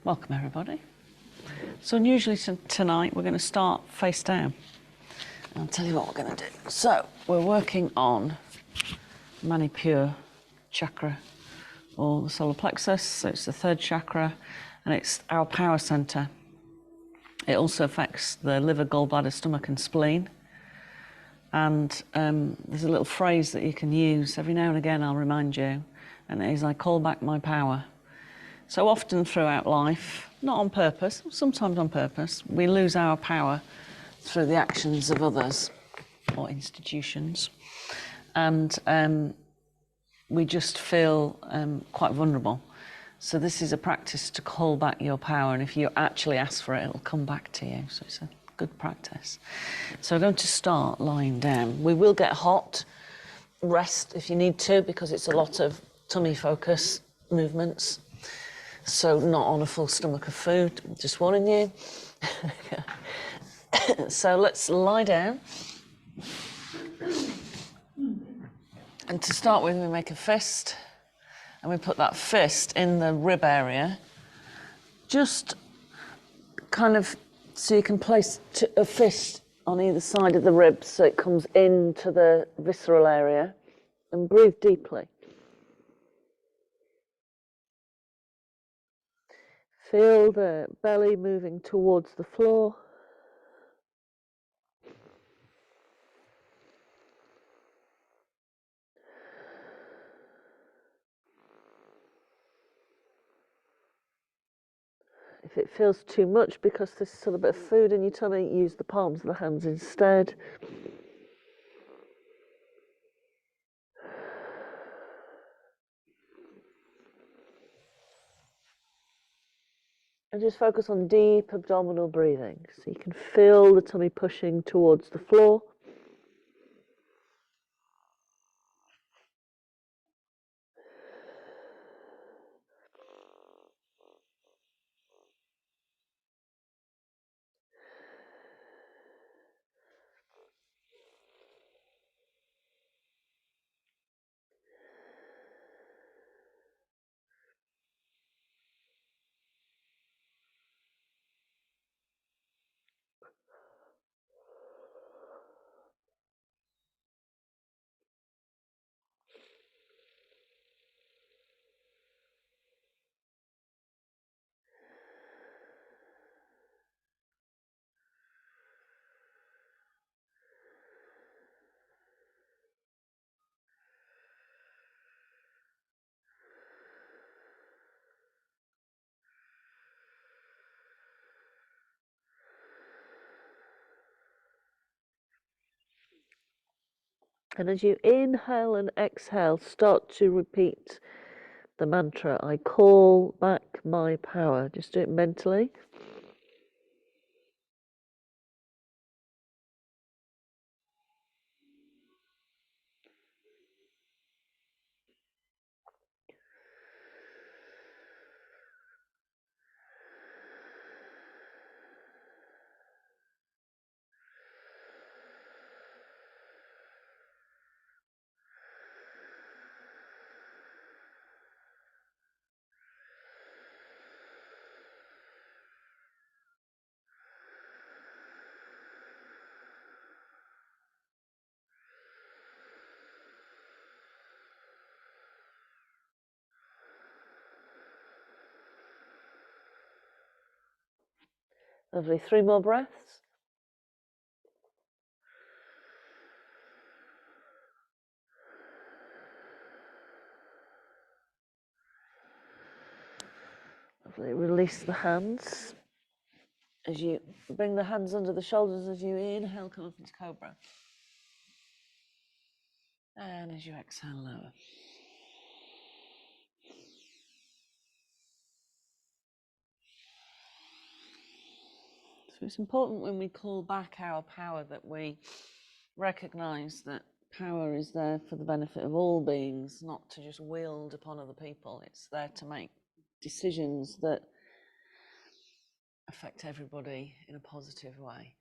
Welcome everybody. So unusually tonight we're going to start face down. And I'll tell you what we're going to do. So we're working on Manipur chakra, or the solar plexus. So it's the third chakra and it's our power center. It also affects the liver, gallbladder, stomach and spleen. And there's a little phrase that you can use every now and again. I'll remind you, and it is, I call back my power. So often throughout life, not on purpose, sometimes on purpose, we lose our power through the actions of others or institutions. And we just feel quite vulnerable. So this is a practice to call back your power, and if you actually ask for it, it'll come back to you. So it's a good practice. So we're going to start lying down. We will get hot, rest if you need to, because it's a lot of tummy focus movements. So not on a full stomach of food, just warning you. So let's lie down. And to start with, we make a fist, and we put that fist in the rib area, just kind of so you can place a fist on either side of the ribs so it comes into the visceral area, and breathe deeply. Feel the belly moving towards the floor. If it feels too much because there's still a bit of food in your tummy, use the palms of the hands instead. And just focus on deep abdominal breathing, so you can feel the tummy pushing towards the floor. And as you inhale and exhale, start to repeat the mantra, I call back my power. Just do it mentally. Lovely, 3 more breaths. Lovely, release the hands. As you bring the hands under the shoulders, as you inhale, come up into cobra. And as you exhale, lower. So it's important when we call back our power that we recognize that power is there for the benefit of all beings, not to just wield upon other people. It's there to make decisions that affect everybody in a positive way.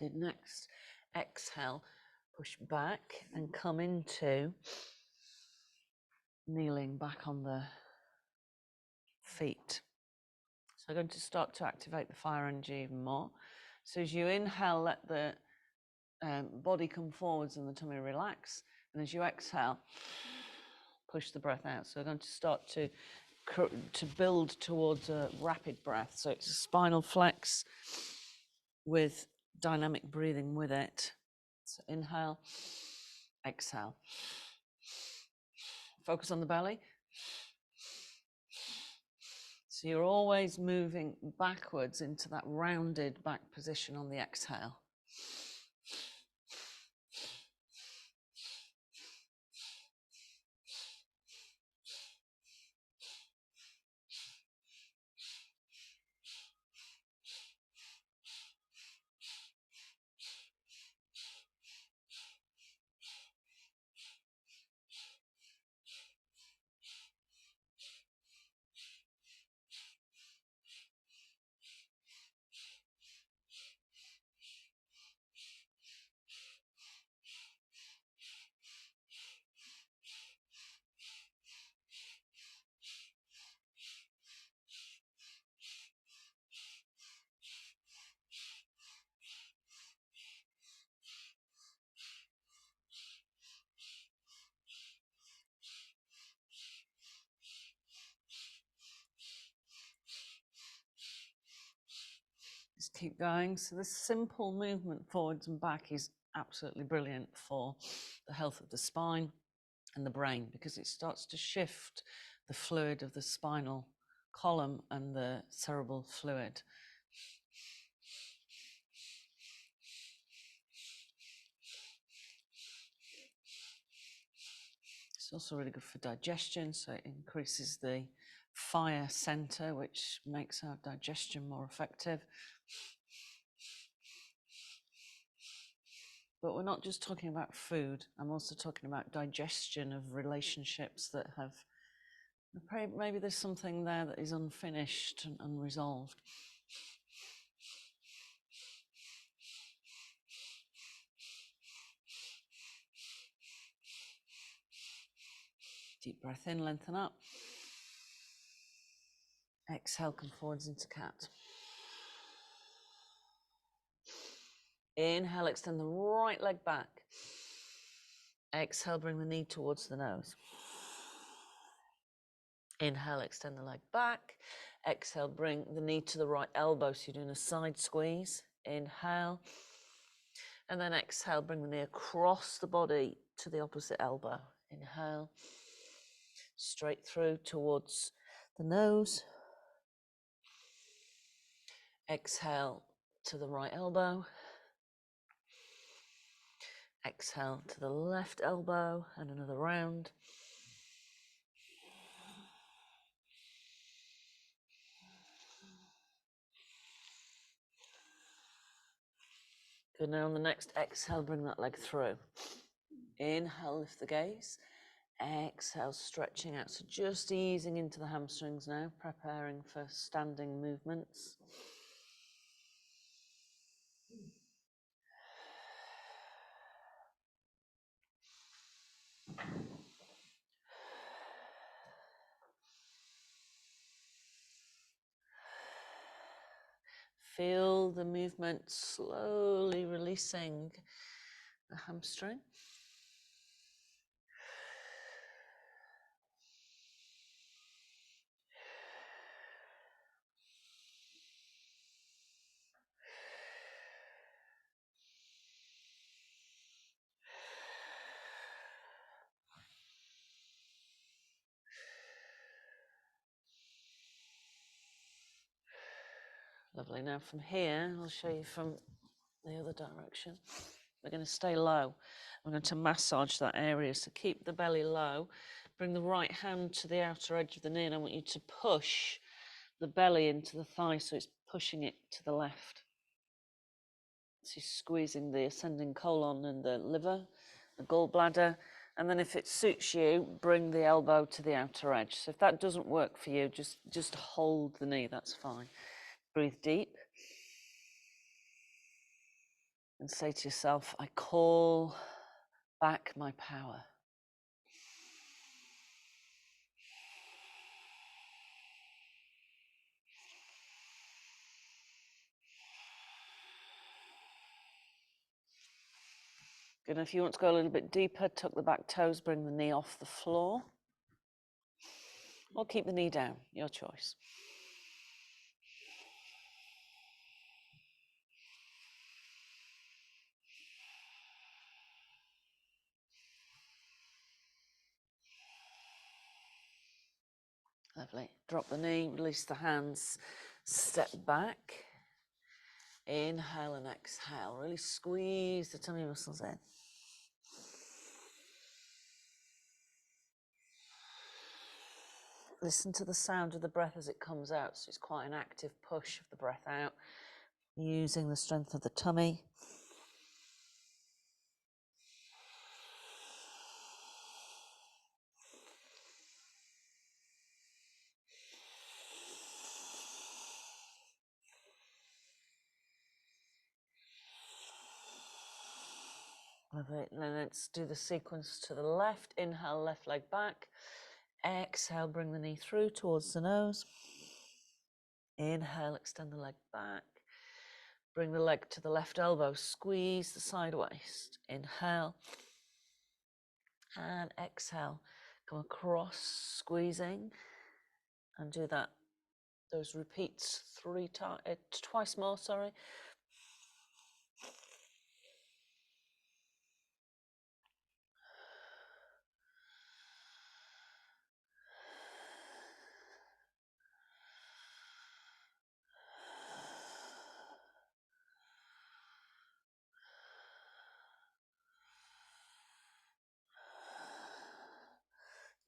Good. Next, exhale, push back and come into kneeling back on the feet. So I'm going to start to activate the fire energy even more. So as you inhale, let the body come forwards and the tummy relax. And as you exhale, push the breath out. So I'm going to start to build towards a rapid breath. So it's a spinal flex with dynamic breathing with it. So inhale, exhale. Focus on the belly. So you're always moving backwards into that rounded back position on the exhale. Just keep going. So this simple movement forwards and back is absolutely brilliant for the health of the spine and the brain, because it starts to shift the fluid of the spinal column and the cerebral fluid. It's also really good for digestion, so it increases the fire center, which makes our digestion more effective. But we're not just talking about food. I'm also talking about digestion of relationships that have, maybe there's something there that is unfinished and unresolved. Deep breath in, lengthen up. Exhale, come forwards into cat. Inhale, extend the right leg back. Exhale, bring the knee towards the nose. Inhale, extend the leg back. Exhale, bring the knee to the right elbow. So you're doing a side squeeze. Inhale. And then exhale, bring the knee across the body to the opposite elbow. Inhale. Straight through towards the nose. Exhale to the right elbow. Exhale to the left elbow and another round. Good. Now on the next exhale, bring that leg through. Inhale, lift the gaze. Exhale, stretching out. So just easing into the hamstrings now, preparing for standing movements. Feel the movement slowly releasing the hamstring. Lovely. Now from here, I'll show you from the other direction. We're going to stay low. I'm going to massage that area. So keep the belly low. Bring the right hand to the outer edge of the knee, and I want you to push the belly into the thigh, so it's pushing it to the left. So you're squeezing the ascending colon and the liver, the gallbladder. And then if it suits you, bring the elbow to the outer edge. So if that doesn't work for you, just hold the knee, that's fine. Breathe deep. And say to yourself, I call back my power. Good. And if you want to go a little bit deeper, tuck the back toes, bring the knee off the floor. Or keep the knee down, your choice. Lovely. Drop the knee, release the hands, step back. Inhale and exhale. Really squeeze the tummy muscles in. Listen to the sound of the breath as it comes out. So it's quite an active push of the breath out, using the strength of the tummy. Lovely. Then let's do the sequence to the left. Inhale, left leg back. Exhale, bring the knee through towards the nose. Inhale, extend the leg back. Bring the leg to the left elbow. Squeeze the side waist. Inhale. And exhale. Come across, squeezing. And do that. Those repeats twice more, sorry.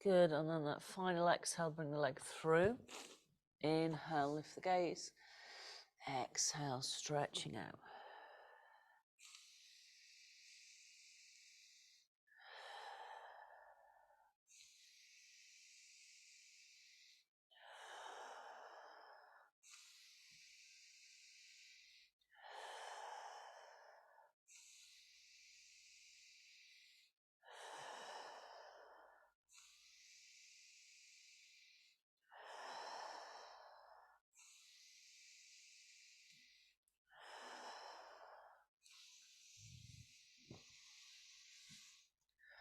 Good, and then that final exhale, bring the leg through. Inhale, lift the gaze. Exhale, stretching out.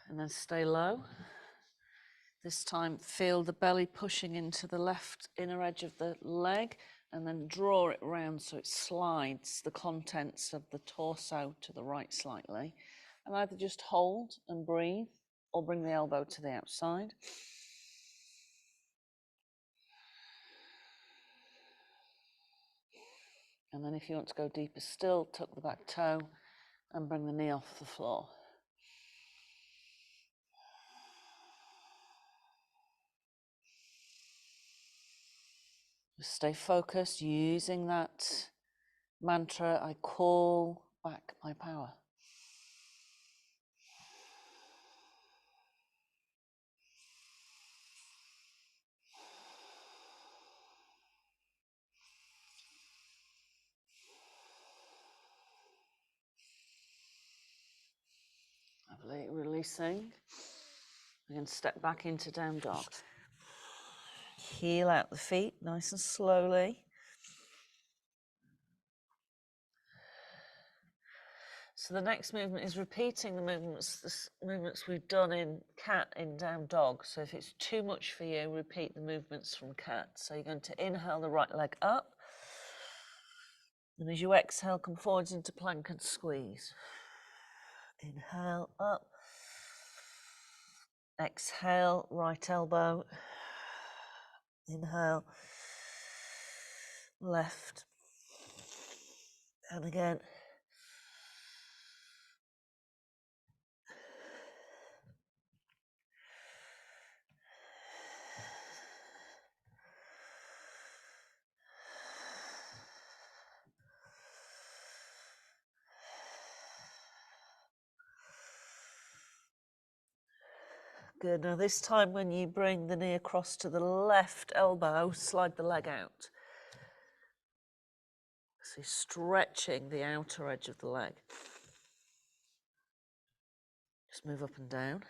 And then stay low. This time, feel the belly pushing into the left inner edge of the leg, and then draw it round so it slides the contents of the torso to the right slightly. And either just hold and breathe, or bring the elbow to the outside. And then if you want to go deeper still, tuck the back toe and bring the knee off the floor. Just stay focused using that mantra, I call back my power. Lovely, releasing. We can step back into down dog. Heel out the feet, nice and slowly. So the next movement is repeating the movements we've done in cat in down dog. So if it's too much for you, repeat the movements from cat. So you're going to inhale the right leg up. And as you exhale, come forwards into plank and squeeze. Inhale, up. Exhale, right elbow. Inhale, left. And again. Good. Now this time when you bring the knee across to the left elbow, slide the leg out. So stretching the outer edge of the leg. Just move up and down.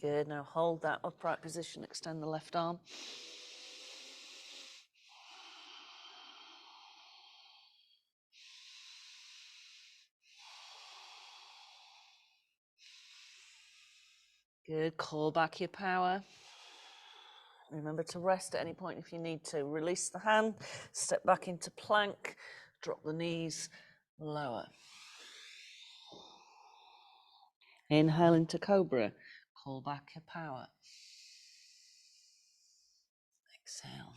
Good, now hold that upright position, extend the left arm. Good, call back your power. Remember to rest at any point if you need to. Release the hand, step back into plank, drop the knees, lower. Inhale into cobra, call back your power. Exhale.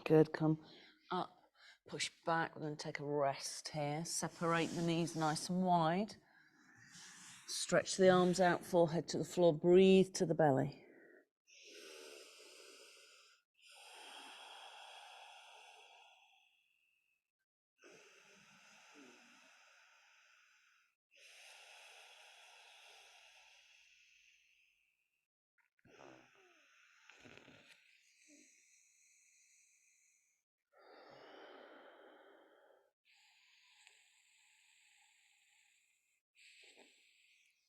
Good, come up, push back. We're going to take a rest here. Separate the knees nice and wide. Stretch the arms out, forehead to the floor. Breathe to the belly.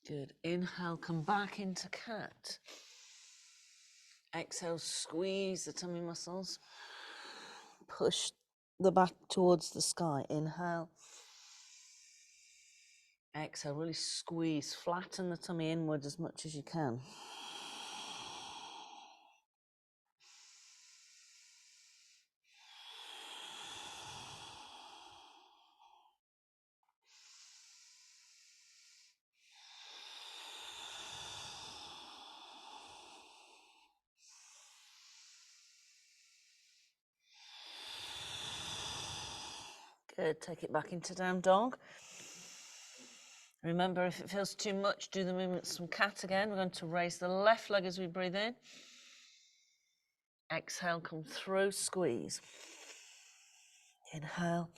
Good. Inhale, come back into cat. Exhale, squeeze the tummy muscles. Push the back towards the sky. Inhale. Exhale, really squeeze. Flatten the tummy inwards as much as you can. Good. Take it back into down dog. Remember, if it feels too much, do the movements from cat again. We're going to raise the left leg as we breathe in. Exhale, come through, squeeze. Inhale.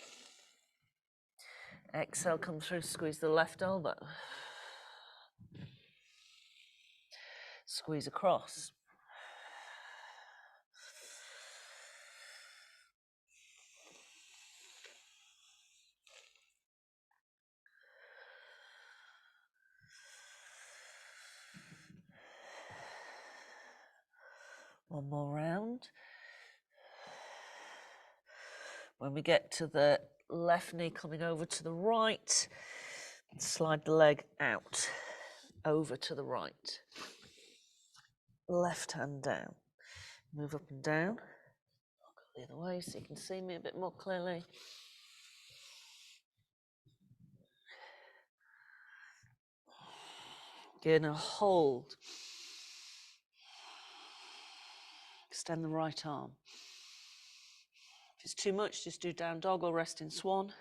Exhale, come through, squeeze the left elbow. Squeeze across. One more round. When we get to the left knee coming over to the right, slide the leg out, over to the right. Left hand down. Move up and down. I'll go the other way so you can see me a bit more clearly. Good, now hold. Extend the right arm. If it's too much, just do down dog or rest in swan.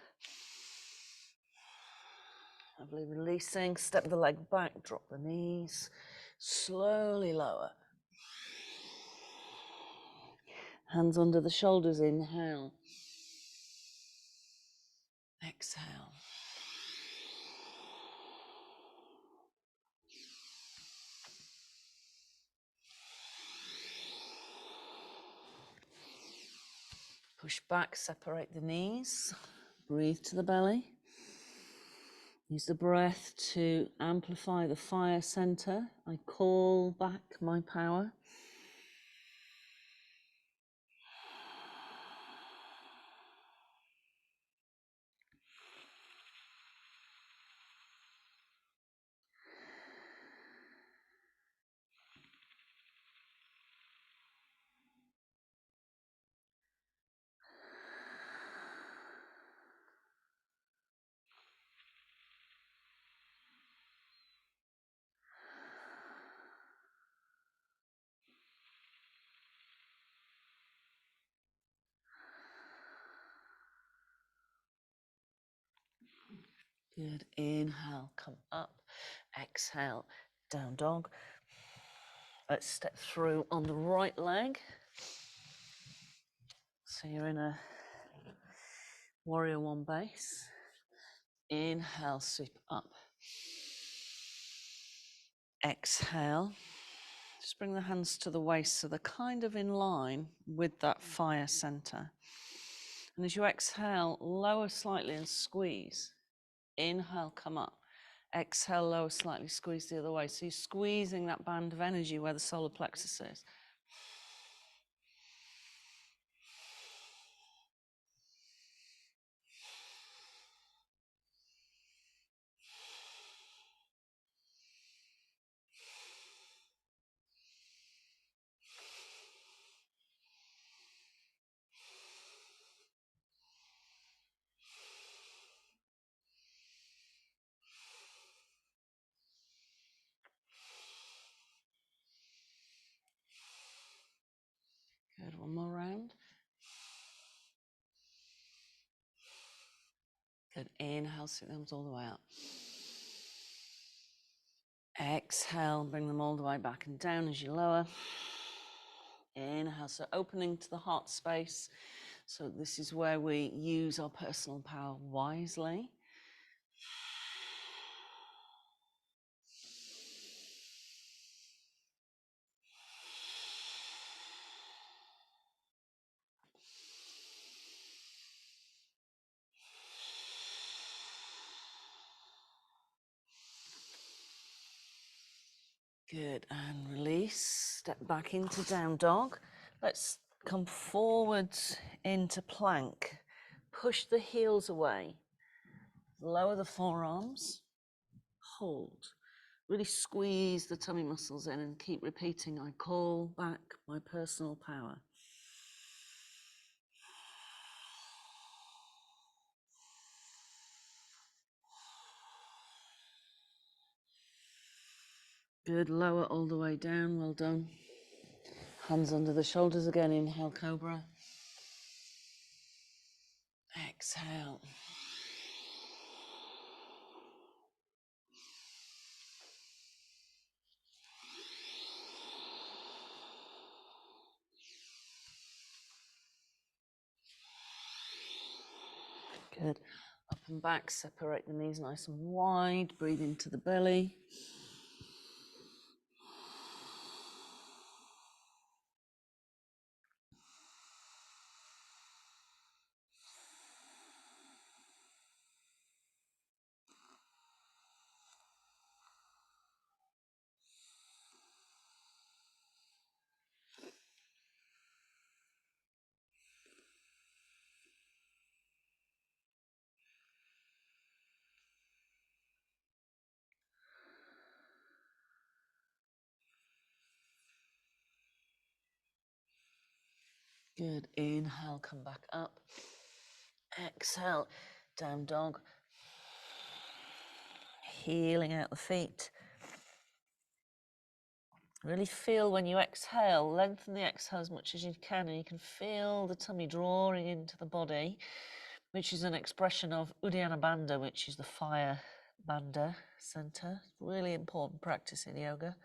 Lovely, releasing, step the leg back, drop the knees, slowly lower. Hands under the shoulders, inhale. Exhale. Push back, separate the knees, breathe to the belly. Use the breath to amplify the fire center. I call back my power. Good. Inhale, come up. Exhale, down dog. Let's step through on the right leg. So you're in a warrior one base. Inhale, sweep up. Exhale. Just bring the hands to the waist so they're kind of in line with that fire center. And as you exhale, lower slightly and squeeze. Inhale, come up. Exhale, lower slightly, squeeze the other way. So you're squeezing that band of energy where the solar plexus is. Good, one more round. Good, inhale, sit the arms all the way up. Exhale, bring them all the way back and down as you lower. Inhale, so opening to the heart space. So this is where we use our personal power wisely. Good, and release. Step back into down dog. Let's come forwards into plank. Push the heels away. Lower the forearms. Hold. Really squeeze the tummy muscles in and keep repeating, I call back my personal power. Good, lower all the way down, well done. Hands under the shoulders again, inhale, cobra. Exhale. Good. Up and back, separate the knees nice and wide. Breathe into the belly. Good. Inhale, come back up. Exhale, down dog. Healing out the feet. Really feel when you exhale, lengthen the exhale as much as you can, and you can feel the tummy drawing into the body, which is an expression of Uddiyana Bandha, which is the fire bandha center. Really important practice in yoga.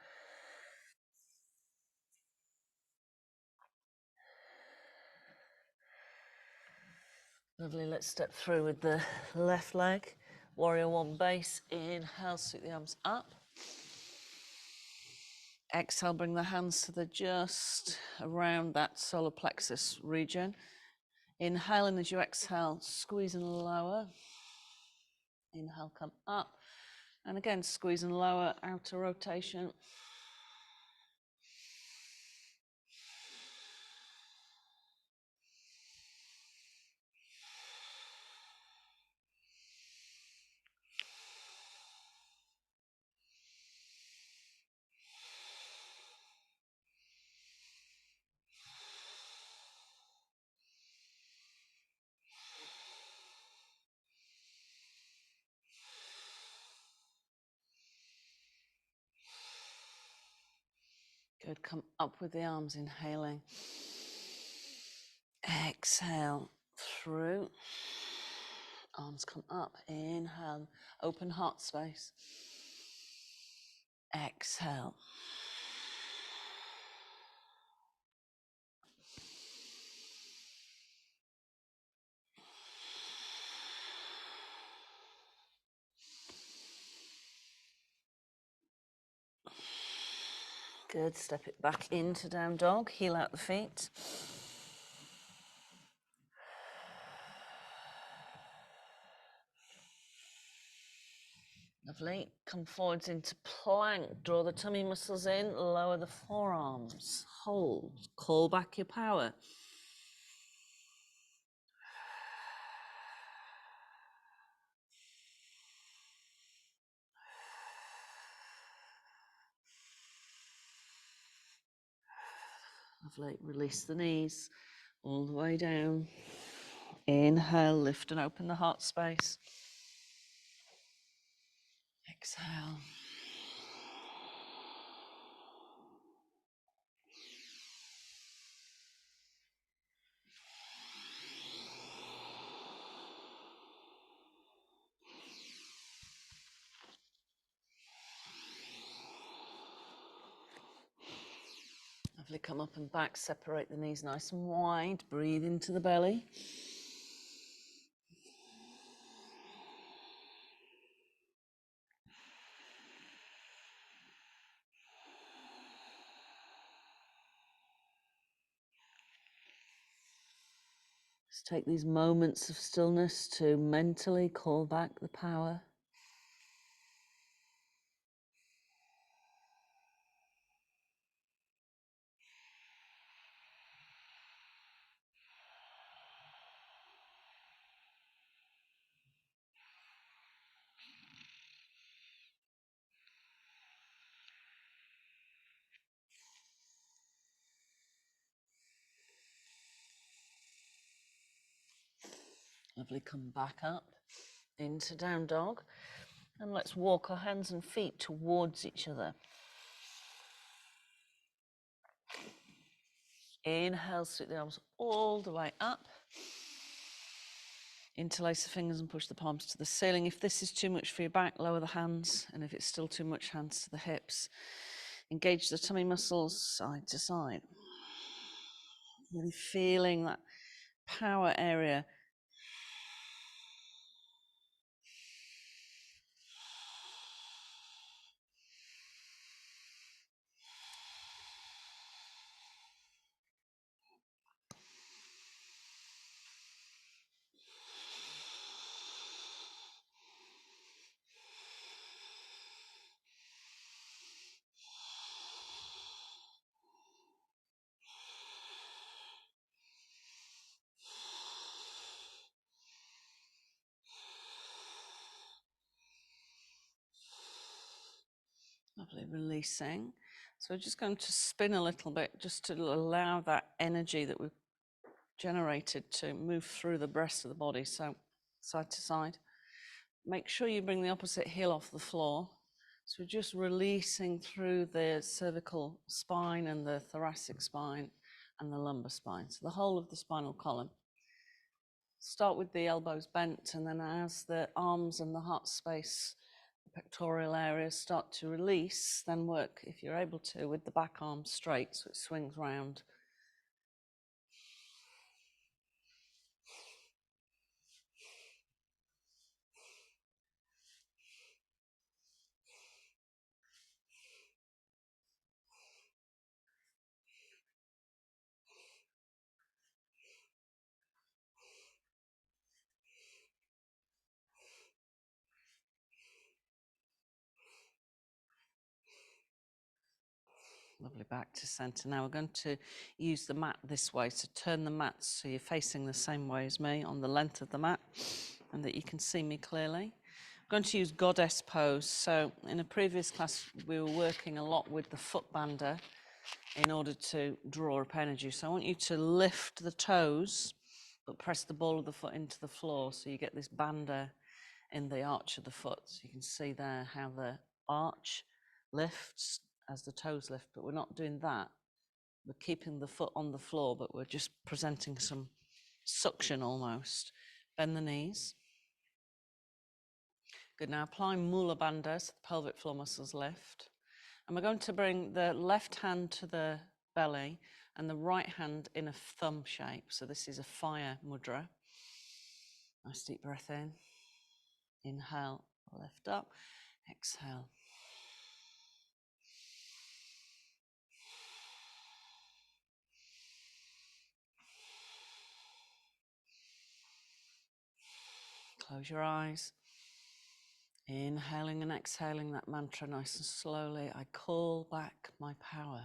Lovely, let's step through with the left leg. Warrior one base, inhale, sweep the arms up. Exhale, bring the hands to the just around that solar plexus region. Inhale, and as you exhale, squeeze and lower. Inhale, come up. And again, squeeze and lower, outer rotation. Good, come up with the arms, inhaling. Exhale, through. Arms come up, inhale, open heart space. Exhale. Good, step it back into down dog, heel out the feet. Lovely, come forwards into plank, draw the tummy muscles in, lower the forearms, hold, call back your power. Lovely, release the knees all the way down. Inhale, lift and open the heart space. Exhale. Lovely, come up and back, separate the knees nice and wide, breathe into the belly. Just take these moments of stillness to mentally call back the power. Lovely, come back up into down dog. And let's walk our hands and feet towards each other. Inhale, sweep the arms all the way up. Interlace the fingers and push the palms to the ceiling. If this is too much for your back, lower the hands. And if it's still too much, hands to the hips. Engage the tummy muscles side to side. Really feeling that power area. Lovely, releasing. So we're just going to spin a little bit just to allow that energy that we've generated to move through the breast of the body, so side to side. Make sure you bring the opposite heel off the floor. So we're just releasing through the cervical spine and the thoracic spine and the lumbar spine, so the whole of the spinal column. Start with the elbows bent, and then as the arms and the heart space, the pectoral areas start to release, then work, if you're able to, with the back arm straight so it swings round. Lovely, back to center. Now we're going to use the mat this way, so turn the mat so you're facing the same way as me on the length of the mat and that you can see me clearly. I'm going to use goddess pose. So in a previous class we were working a lot with the foot bander in order to draw up energy. So I want you to lift the toes but press the ball of the foot into the floor so you get this bander in the arch of the foot. So you can see there how the arch lifts as the toes lift, but we're not doing that. We're keeping the foot on the floor, but we're just presenting some suction almost. Bend the knees. Good, now apply Mula Bandha, so the pelvic floor muscles lift. And we're going to bring the left hand to the belly and the right hand in a thumb shape. So this is a fire mudra. Nice deep breath in. Inhale, lift up. Exhale. Close your eyes. Inhaling and exhaling that mantra nice and slowly. I call back my power.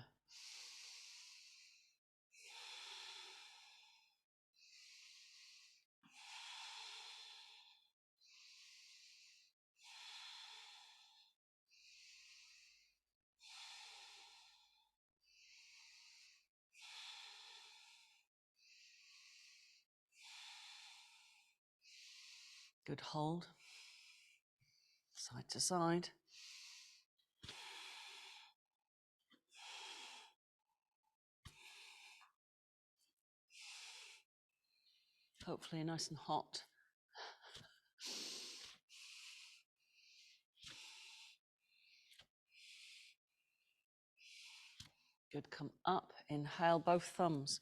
Good hold. Side to side. Hopefully nice and hot. Good, come up, inhale both thumbs.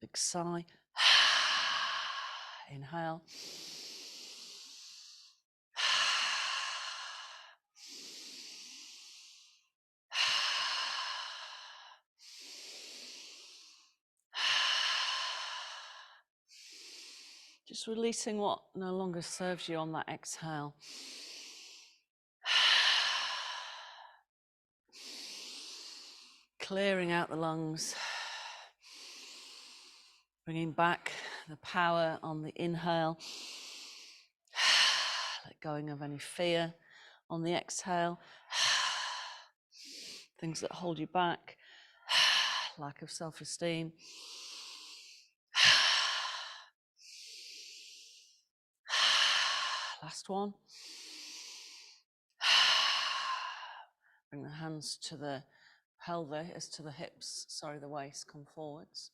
Big sigh. Inhale. Just releasing what no longer serves you on that exhale. Clearing out the lungs. Bringing back the power on the inhale. Let going of any fear on the exhale. Things that hold you back. Lack of self-esteem. Last one. Bring the hands to the pelvis, to the hips, the waist, come forwards.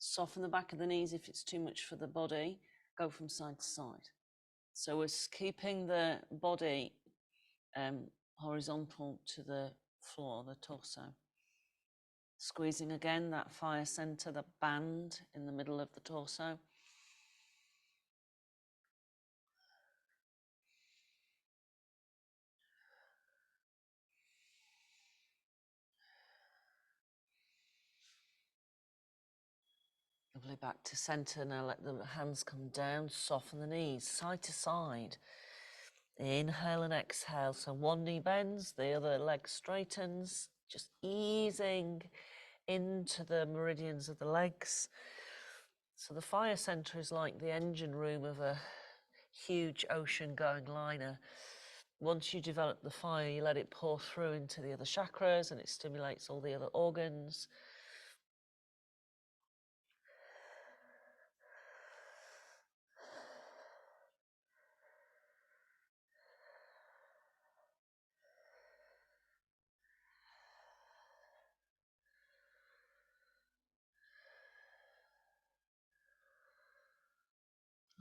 Soften the back of the knees if it's too much for the body. Go from side to side. So we're keeping the body horizontal to the floor, the torso. Squeezing again that fire center, the band in the middle of the torso. Lovely, back to center. Now let the hands come down, soften the knees, side to side. Inhale and exhale. So one knee bends, the other leg straightens, just easing into the meridians of the legs. So the fire center is like the engine room of a huge ocean-going liner. Once you develop the fire, you let it pour through into the other chakras and it stimulates all the other organs.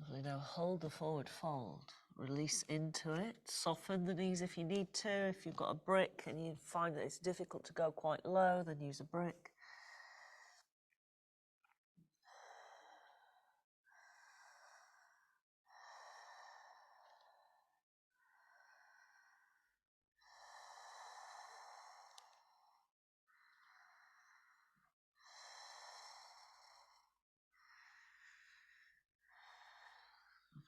Lovely. Now hold the forward fold. Release into it. Soften the knees if you need to. If you've got a brick and you find that it's difficult to go quite low, then use a brick.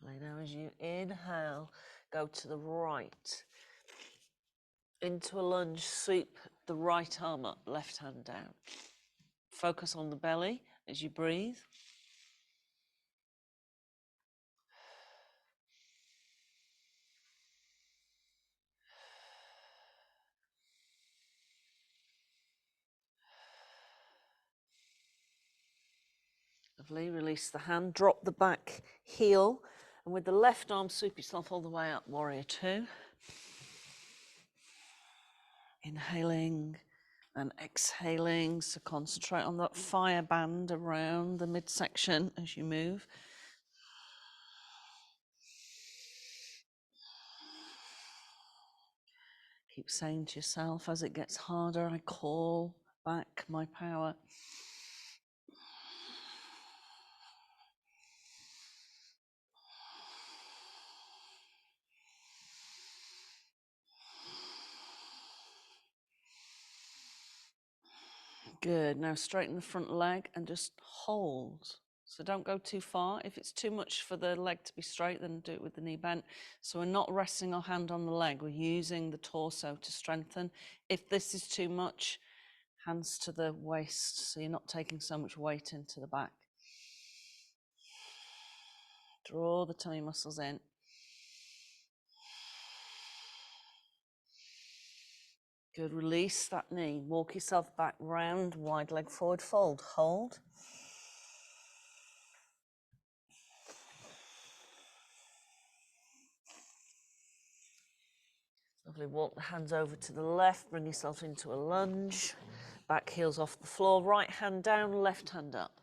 Lovely. Now as you inhale, go to the right. Into a lunge, sweep the right arm up, left hand down. Focus on the belly as you breathe. Lovely, release the hand, drop the back heel, and with the left arm, sweep yourself all the way up, warrior two. Inhaling and exhaling, so concentrate on that fire band around the midsection as you move. Keep saying to yourself, as it gets harder, I call back my power. Good, now straighten the front leg and just hold. So don't go too far. If it's too much for the leg to be straight, then do it with the knee bent. So we're not resting our hand on the leg. We're using the torso to strengthen. If this is too much, hands to the waist, so you're not taking so much weight into the back. Draw the tummy muscles in. Good, release that knee. Walk yourself back round, wide leg forward, fold, hold. Lovely, walk the hands over to the left, bring yourself into a lunge. Back heels off the floor, right hand down, left hand up.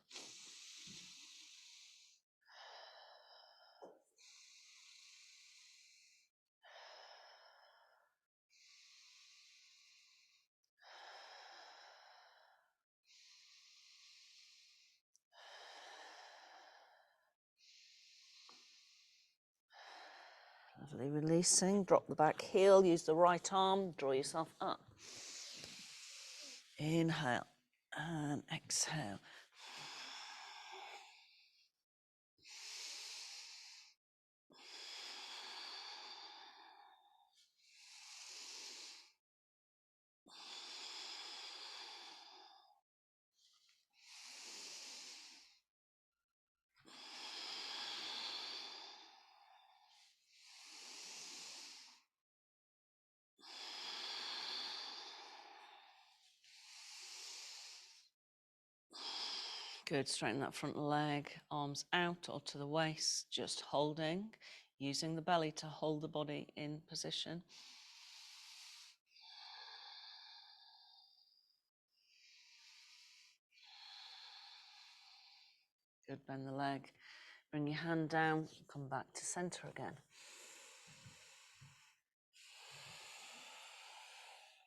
Lovely, releasing, drop the back heel, use the right arm, draw yourself up. Inhale and exhale. Good, straighten that front leg, arms out or to the waist, just holding, using the belly to hold the body in position. Good, bend the leg, bring your hand down, come back to center again.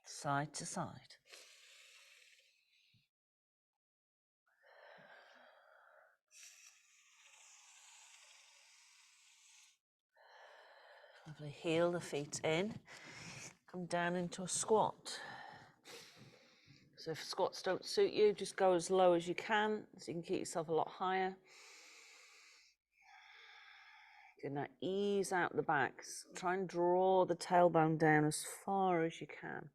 Side to side. Lovely, heel the feet in, come down into a squat. So if squats don't suit you, just go as low as you can, so you can keep yourself a lot higher. Good, now ease out the back. Try and draw the tailbone down as far as you can.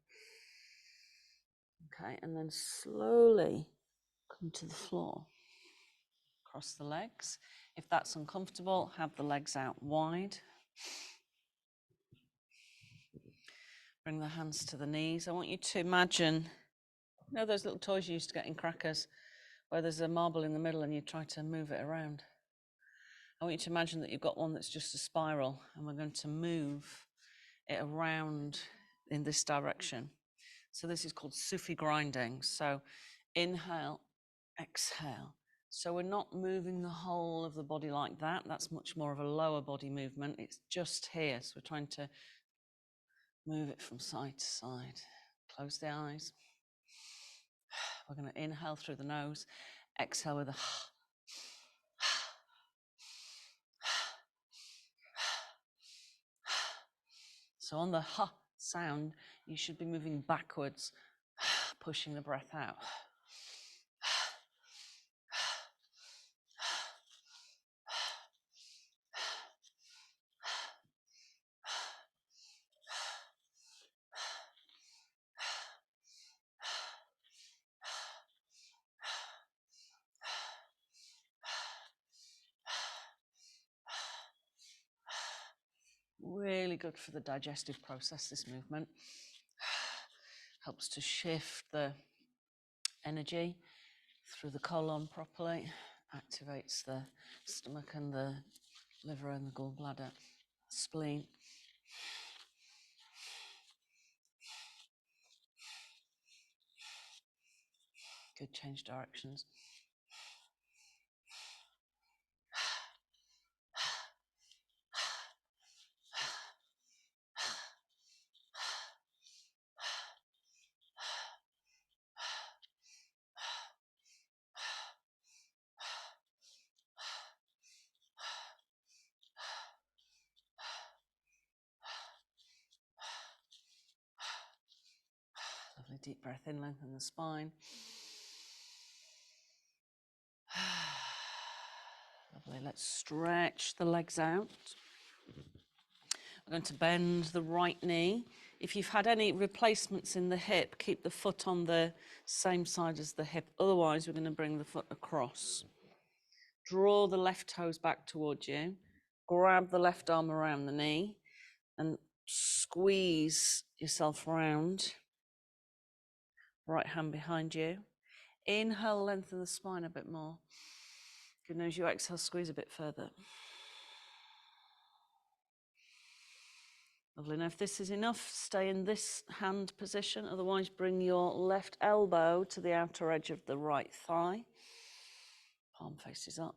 Okay, and then slowly come to the floor. Cross the legs. If that's uncomfortable, have the legs out wide. Bring the hands to the knees. I want you to imagine, you know those little toys you used to get in crackers, where there's a marble in the middle and you try to move it around? I want you to imagine that you've got one that's just a spiral, and we're going to move it around in this direction. So this is called Sufi grinding. So inhale, exhale. So we're not moving the whole of the body like that. That's much more of a lower body movement. It's just here. So we're trying to move it from side to side. Close the eyes. We're going to inhale through the nose, exhale with a So on the ha sound, you should be moving backwards, pushing the breath out. Really good for the digestive process, this movement. Helps to shift the energy through the colon properly, activates the stomach and the liver and the gallbladder, spleen. Good, change directions. Lovely deep breath in, lengthen the spine. let's stretch the legs out. We're going to bend the right knee. If you've had any replacements in the hip, keep the foot on the same side as the hip. Otherwise, we're going to bring the foot across. Draw the left toes back towards you. Grab the left arm around the knee and squeeze yourself round. Right hand behind you. Inhale, lengthen the spine a bit more. Good. As you exhale, squeeze a bit further. Lovely. Now, if this is enough, stay in this hand position. Otherwise, bring your left elbow to the outer edge of the right thigh. Palm faces up.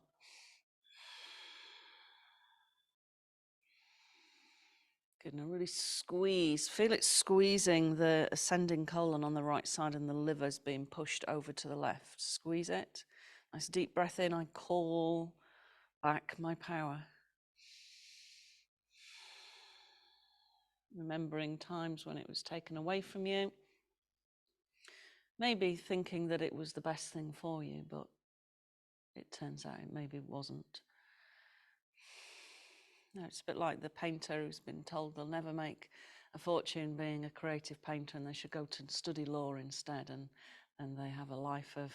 Good. Now, really squeeze. Feel it squeezing the ascending colon on the right side and the liver's being pushed over to the left. Squeeze it. Nice deep breath in. I call back my power. Remembering times when it was taken away from you. Maybe thinking that it was the best thing for you, but it turns out it maybe wasn't. No, it's a bit like the painter who's been told they'll never make a fortune being a creative painter and they should go to study law instead, and they have a life of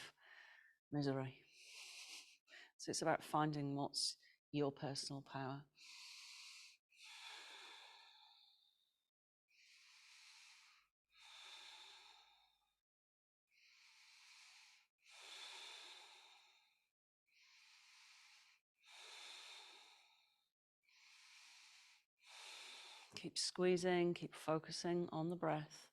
misery. So it's about finding what's your personal power. Keep squeezing, keep focusing on the breath.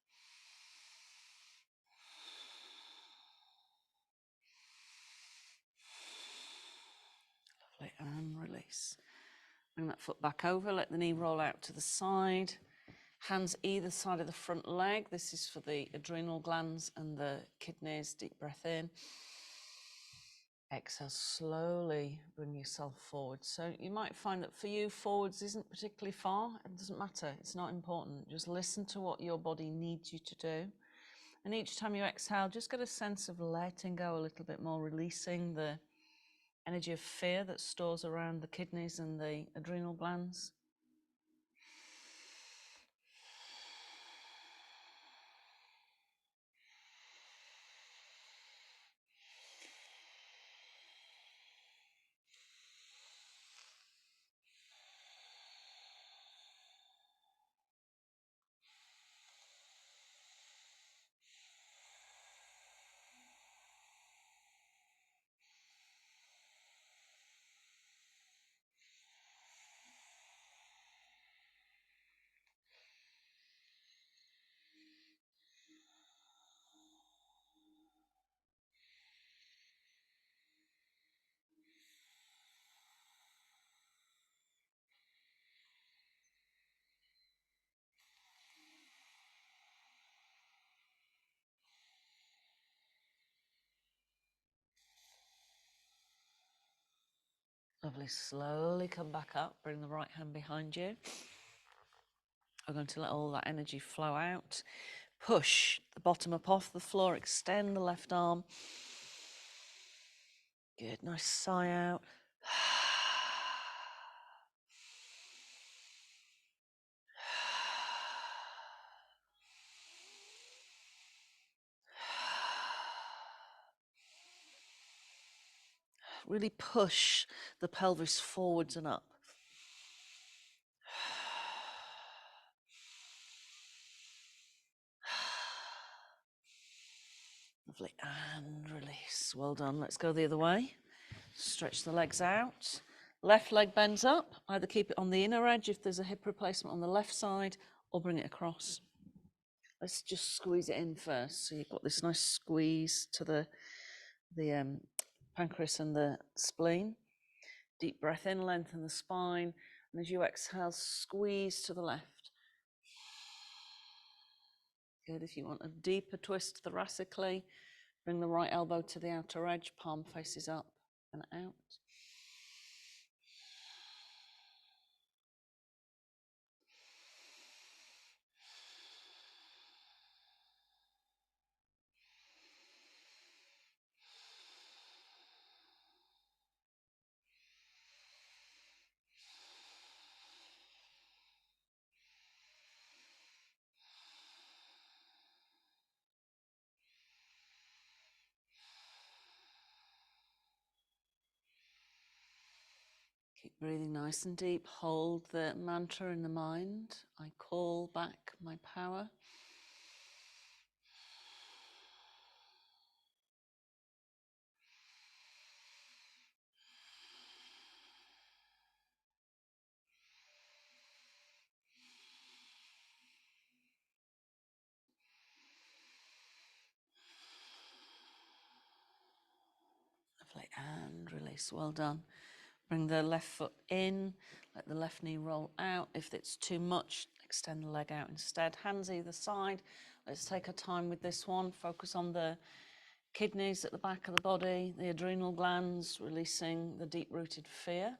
Lovely, and release. Bring that foot back over, let the knee roll out to the side. Hands either side of the front leg. This is for the adrenal glands and the kidneys. Deep breath in. Exhale, slowly bring yourself forward. So you might find that for you, forwards isn't particularly far. It doesn't matter. It's not important. Just listen to what your body needs you to do. And each time you exhale, just get a sense of letting go a little bit more, releasing the energy of fear that stores around the kidneys and the adrenal glands. Lovely. Slowly come back up. Bring the right hand behind you. I'm going to let all that energy flow out. Push the bottom up off the floor. Extend the left arm. Good. Nice sigh out. Really push the pelvis forwards and up. Lovely, and release. Well done. Let's go the other way. Stretch the legs out. Left leg bends up. Either keep it on the inner edge if there's a hip replacement on the left side, or bring it across. Let's just squeeze it in first. So you've got this nice squeeze to the pancreas and the spleen. Deep breath in, lengthen the spine. And as you exhale, squeeze to the left. Good. If you want a deeper twist thoracically, bring the right elbow to the outer edge, palm faces up and out. Keep breathing nice and deep. Hold the mantra in the mind. I call back my power. Lovely, and release. Well done. Bring the left foot in, let the left knee roll out. If it's too much, extend the leg out instead. Hands either side. Let's take our time with this one. Focus on the kidneys at the back of the body, the adrenal glands, releasing the deep-rooted fear.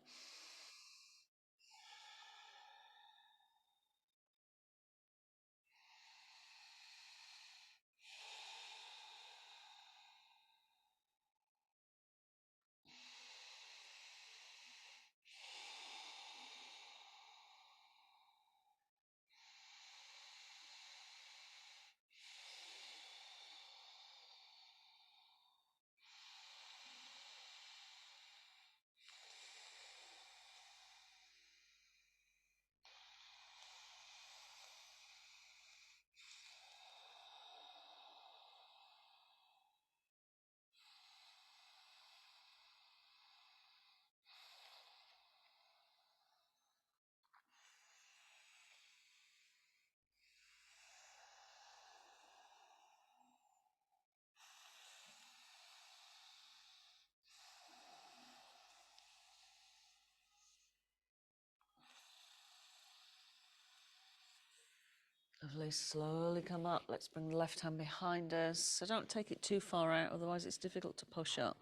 Lovely, slowly come up. Let's bring the left hand behind us. So don't take it too far out, otherwise it's difficult to push up.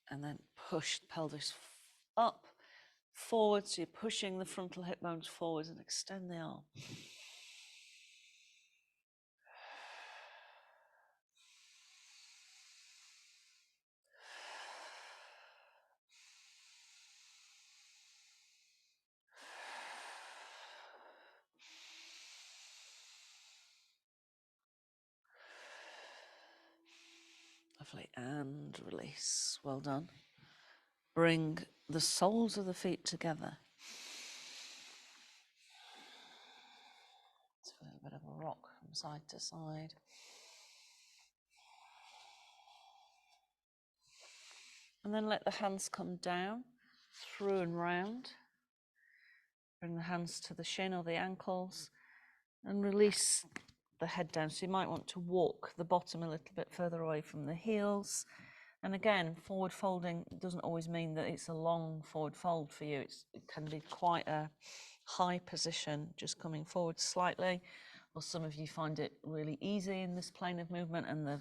And then push the pelvis up, forward, so you're pushing the frontal hip bones forwards and extend the arm. Lovely, and release. Well done. Bring the soles of the feet together. It's a little bit of a rock from side to side. And then let the hands come down, through and round. Bring the hands to the shin or the ankles and release the head down. So you might want to walk the bottom a little bit further away from the heels. And again, forward folding doesn't always mean that it's a long forward fold for you. It can be quite a high position, just coming forward slightly. Or some of you find it really easy in this plane of movement and the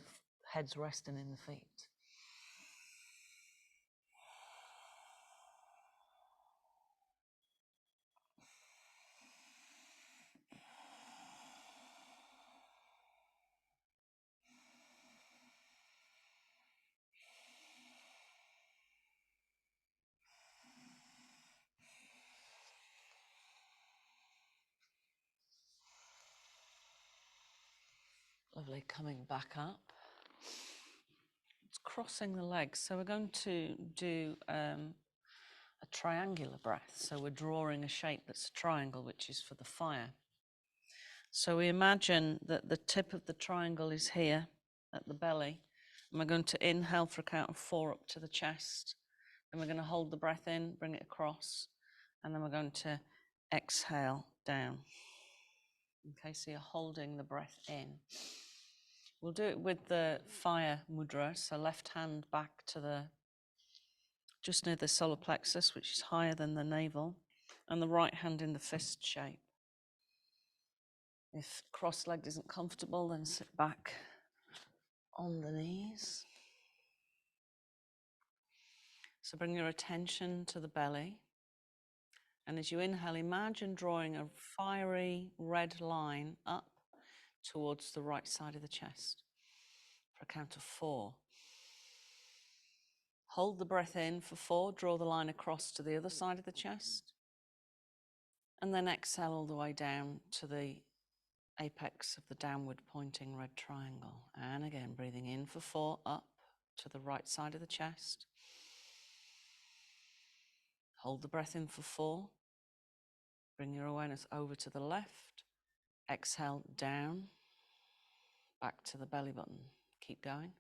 head's resting in the feet. Lovely, coming back up. It's crossing the legs. So we're going to do a triangular breath. So we're drawing a shape that's a triangle, which is for the fire. So we imagine that the tip of the triangle is here at the belly. And we're going to inhale for a count of 4 up to the chest. Then we're going to hold the breath in, bring it across. And then we're going to exhale down. Okay, so you're holding the breath in. We'll do it with the fire mudra, so left hand back to just near the solar plexus, which is higher than the navel, and the right hand in the fist shape. If cross-legged isn't comfortable, then sit back on the knees. So bring your attention to the belly. And as you inhale, imagine drawing a fiery red line up towards the right side of the chest for a count of 4. Hold the breath in for 4, draw the line across to the other side of the chest. And then exhale all the way down to the apex of the downward pointing red triangle. And again, breathing in for 4, up to the right side of the chest. Hold the breath in for 4. Bring your awareness over to the left. Exhale down, back to the belly button. Keep going.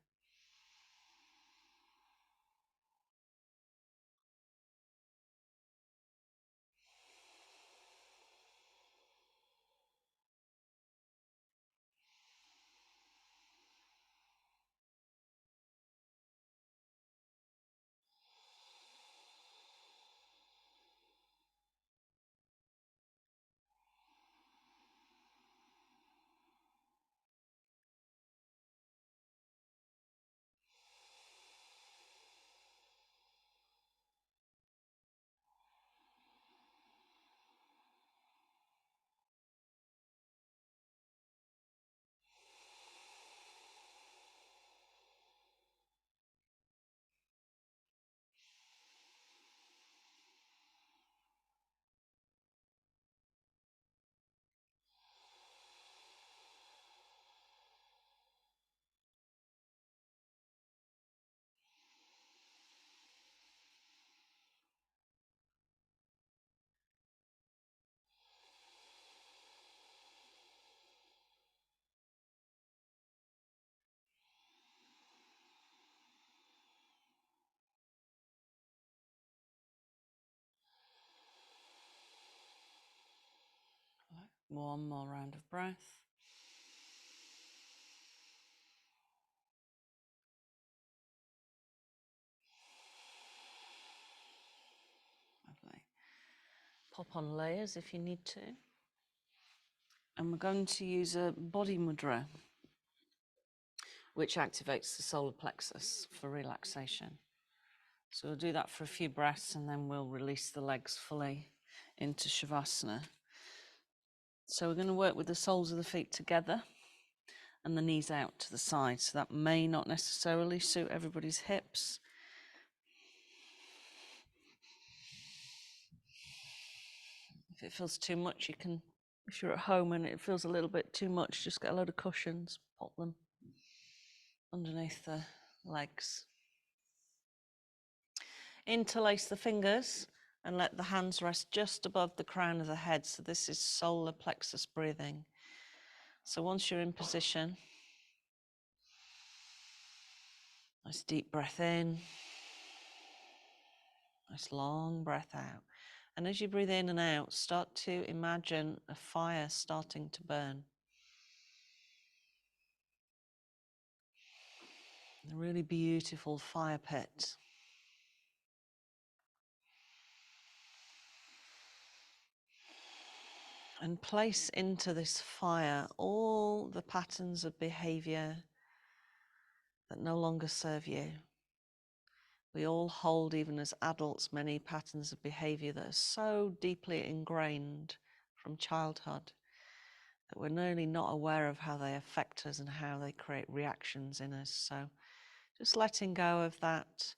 One more round of breath. Lovely. Pop on layers if you need to. And we're going to use a body mudra, which activates the solar plexus for relaxation. So we'll do that for a few breaths and then we'll release the legs fully into Shavasana. So we're going to work with the soles of the feet together and the knees out to the side. So that may not necessarily suit everybody's hips. If it feels too much, you can, if you're at home and it feels a little bit too much, just get a load of cushions, pop them underneath the legs. Interlace the fingers and let the hands rest just above the crown of the head. So this is solar plexus breathing. So once you're in position, nice deep breath in, nice long breath out. And as you breathe in and out, start to imagine a fire starting to burn. A really beautiful fire pit. And place into this fire all the patterns of behavior that no longer serve you. We all hold, even as adults, many patterns of behavior that are so deeply ingrained from childhood that we're nearly not aware of how they affect us and how they create reactions in us. So just letting go of that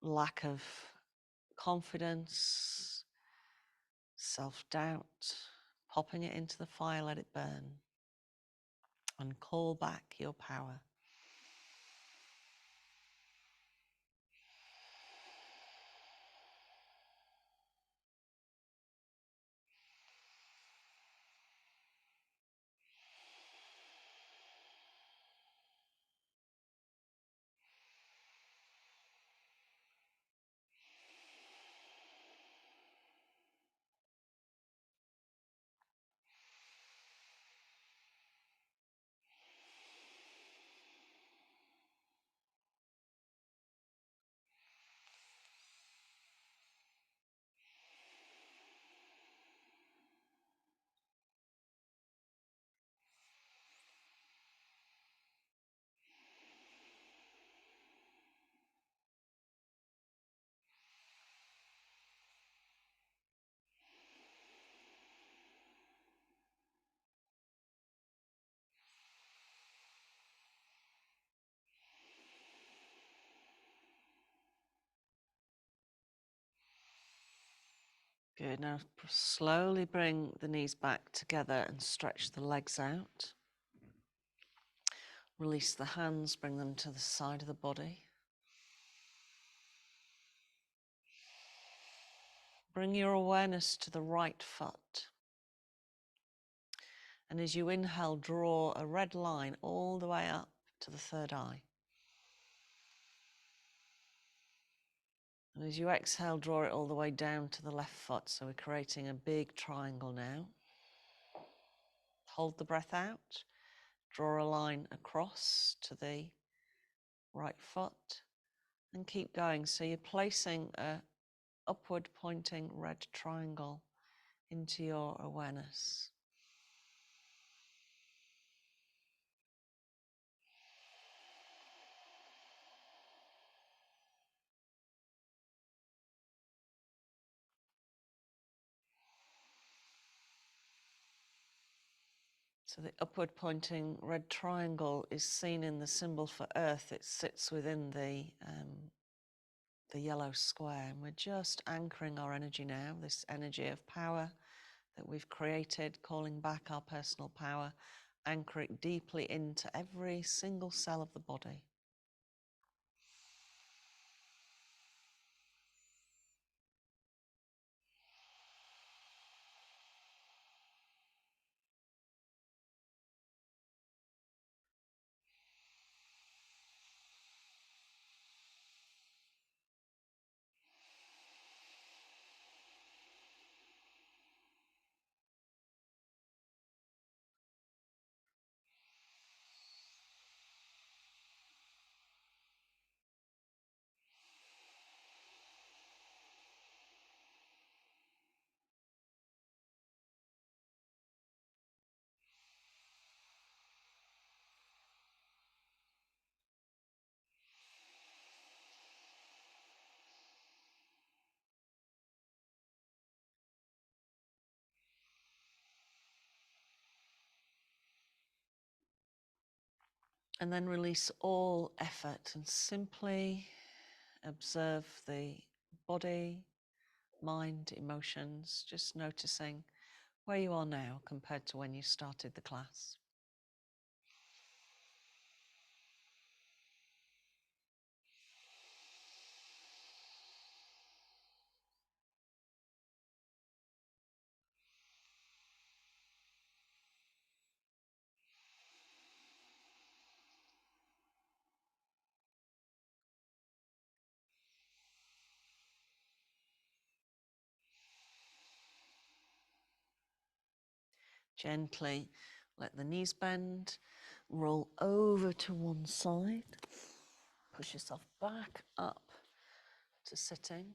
lack of confidence, self-doubt, popping it into the fire, let it burn, and call back your power. Good. Now slowly bring the knees back together and stretch the legs out. Release the hands, bring them to the side of the body. Bring your awareness to the right foot. And as you inhale, draw a red line all the way up to the third eye. And as you exhale, draw it all the way down to the left foot. So we're creating a big triangle now. Hold the breath out. Draw a line across to the right foot and keep going. So you're placing a upward pointing red triangle into your awareness. So the upward pointing red triangle is seen in the symbol for earth. It sits within the yellow square, and we're just anchoring our energy now, this energy of power that we've created, calling back our personal power, anchor it deeply into every single cell of the body. And then release all effort and simply observe the body, mind, emotions, just noticing where you are now compared to when you started the class. Gently let the knees bend, roll over to one side, push yourself back up to sitting.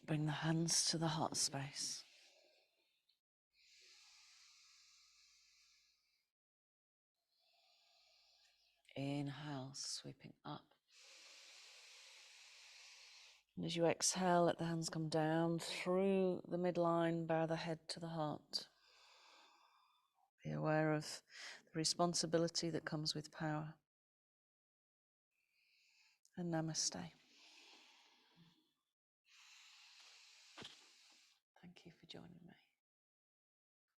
Bring the hands to the heart space. Inhale, sweeping up. And as you exhale, let the hands come down through the midline, bow the head to the heart. Be aware of the responsibility that comes with power. And namaste. Thank you for joining me.